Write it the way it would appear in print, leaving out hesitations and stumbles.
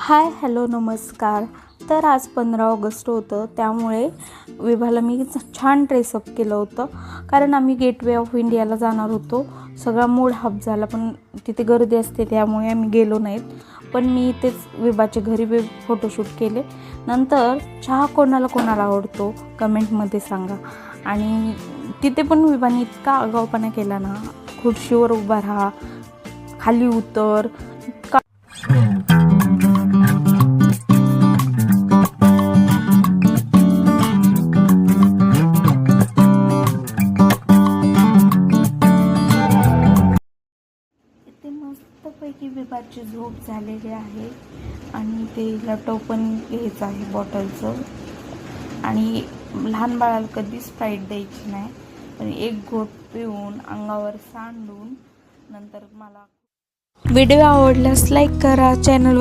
Hi hello नमस्कार. तर आज 15 ऑगस्ट होतं, त्यामुळे विभाला मी छान ड्रेसअप केलं होतं. कारण आम्ही गेटवे ऑफ इंडियाला जाणार होतो. सगळा मूड हाफ झाला, पण तिथे गर्दी असते त्यामुळे आम्ही गेलो नाहीत. पण मी इथेच विभाच्या घरी फोटोशूट केले. नंतर चहा कोणाला कोणाला आवडतो कमेंटमध्ये सांगा. आणि तिथे पण विभाने इतका आगाऊपणा केला ना, खुर्चीवर उभा राहा, खाली उतर. मस्तपैकी विभाची झोप झालेली आहे आणि ते लॅपटॉप पण घ्यायचं आहे बॉटलचं. आणि लहान बाळाला कधीच स्प्राईट द्यायची नाही, पण एक घोट पिऊन अंगावर सांडून नंतर मला. व्हिडिओ आवडल्यास लाईक करा, चॅनलवर